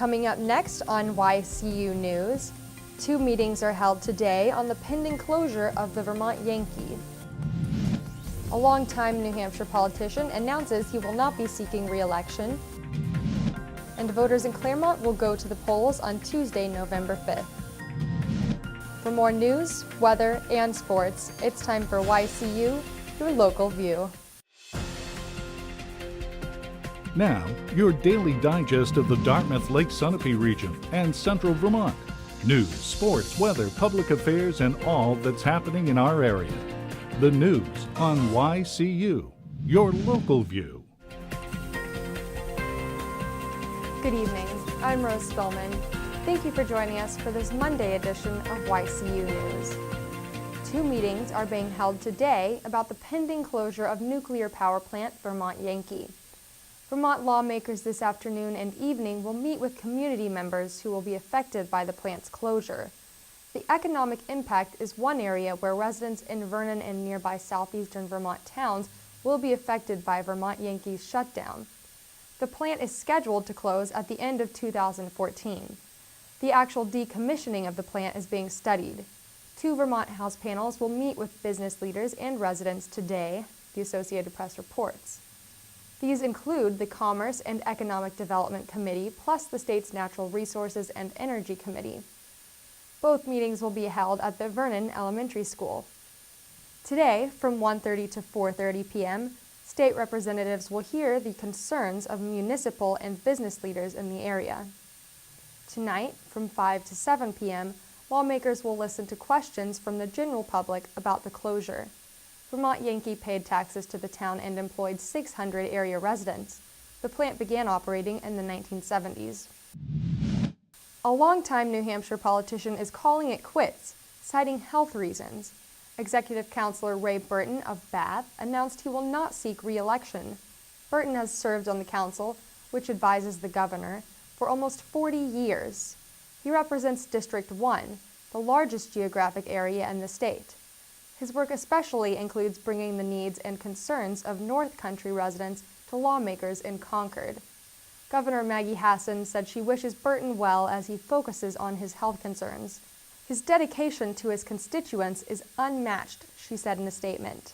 Coming up next on YCU News, 2 meetings are held today on the pending closure of the Vermont Yankee. A longtime New Hampshire politician announces he will not be seeking re-election. And voters in Claremont will go to the polls on Tuesday, November 5th. For more news, weather, and sports, it's time for YCU, your local view. Now, your daily digest of the Dartmouth-Lake Sunapee region and central Vermont. News, sports, weather, public affairs, and all that's happening in our area. The news on YCU, your local view. Good evening. I'm Rose Spillman. Thank you for joining us for this Monday edition of YCU News. 2 meetings are being held today about the pending closure of nuclear power plant Vermont Yankee. Vermont lawmakers this afternoon and evening will meet with community members who will be affected by the plant's closure. The economic impact is one area where residents in Vernon and nearby southeastern Vermont towns will be affected by Vermont Yankee's shutdown. The plant is scheduled to close at the end of 2014. The actual decommissioning of the plant is being studied. 2 Vermont House panels will meet with business leaders and residents today, the Associated Press reports. These include the Commerce and Economic Development Committee plus the state's Natural Resources and Energy Committee. Both meetings will be held at the Vernon Elementary School. Today, from 1:30 to 4:30 p.m., state representatives will hear the concerns of municipal and business leaders in the area. Tonight, from 5 to 7 p.m., lawmakers will listen to questions from the general public about the closure. Vermont Yankee paid taxes to the town and employed 600 area residents. The plant began operating in the 1970s. A longtime New Hampshire politician is calling it quits, citing health reasons. Executive Councilor Ray Burton of Bath announced he will not seek re-election. Burton has served on the council, which advises the governor, for almost 40 years. He represents District 1, the largest geographic area in the state. His work especially includes bringing the needs and concerns of North Country residents to lawmakers in Concord. Governor Maggie Hassan said she wishes Burton well as he focuses on his health concerns. His dedication to his constituents is unmatched, she said in a statement.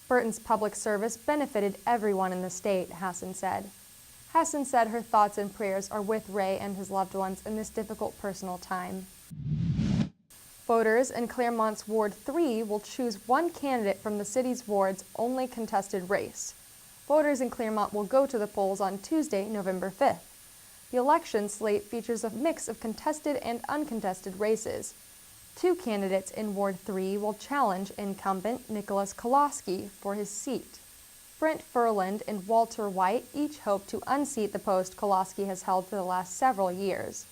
Burton's public service benefited everyone in the state, Hassan said. Hassan said her thoughts and prayers are with Ray and his loved ones in this difficult personal time. Voters in Claremont's Ward 3 will choose one candidate from the city's ward's only contested race. Voters in Claremont will go to the polls on Tuesday, November 5th. The election slate features a mix of contested and uncontested races. 2 candidates in Ward 3 will challenge incumbent Nicholas Koloski for his seat. Brent Furland and Walter White each hope to unseat the post Koloski has held for the last several years.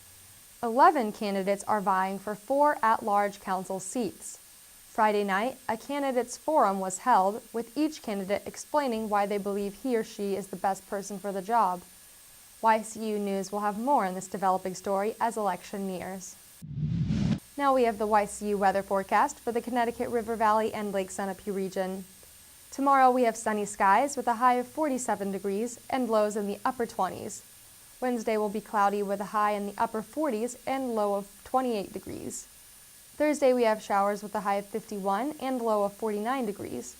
11 candidates are vying for 4 at-large council seats. Friday night, a candidates forum was held, with each candidate explaining why they believe he or she is the best person for the job. YCU News will have more on this developing story as election nears. Now we have the YCU weather forecast for the Connecticut River Valley and Lake Sunapee region. Tomorrow we have sunny skies with a high of 47 degrees and lows in the upper 20s. Wednesday will be cloudy with a high in the upper 40s and low of 28 degrees. Thursday we have showers with a high of 51 and low of 49 degrees.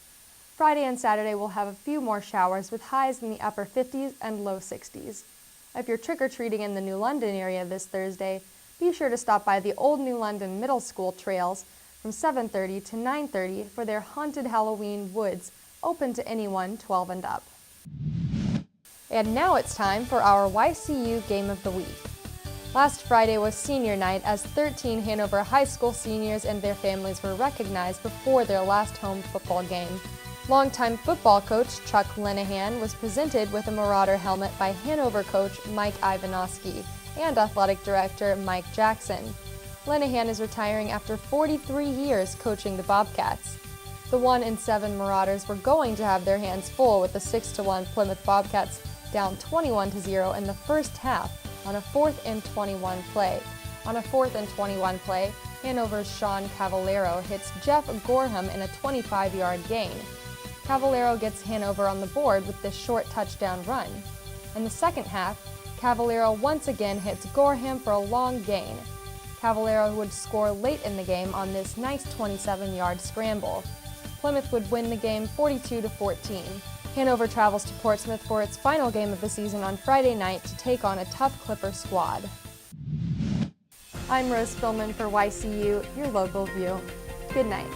Friday and Saturday we'll have a few more showers with highs in the upper 50s and low 60s. If you're trick-or-treating in the New London area this Thursday, be sure to stop by the Old New London Middle School trails from 7:30 to 9:30 for their Haunted Halloween Woods, open to anyone 12 and up. And now it's time for our YCU Game of the Week. Last Friday was senior night as 13 Hanover High School seniors and their families were recognized before their last home football game. Longtime football coach Chuck Linehan was presented with a Marauder helmet by Hanover coach Mike Ivanovsky and athletic director Mike Jackson. Linehan is retiring after 43 years coaching the Bobcats. The 1-7 Marauders were going to have their hands full with the 6-1 Plymouth Bobcats down 21-0 in the first half on a 4th and 21 play. On a 4th and 21 play, Hanover's Sean Cavallero hits Jeff Gorham in a 25-yard gain. Cavallero gets Hanover on the board with this short touchdown run. In the second half, Cavallero once again hits Gorham for a long gain. Cavallero would score late in the game on this nice 27-yard scramble. Plymouth would win the game 42-14. Hanover travels to Portsmouth for its final game of the season on Friday night to take on a tough Clipper squad. I'm Rose Spillman for YCU, your local view. Good night.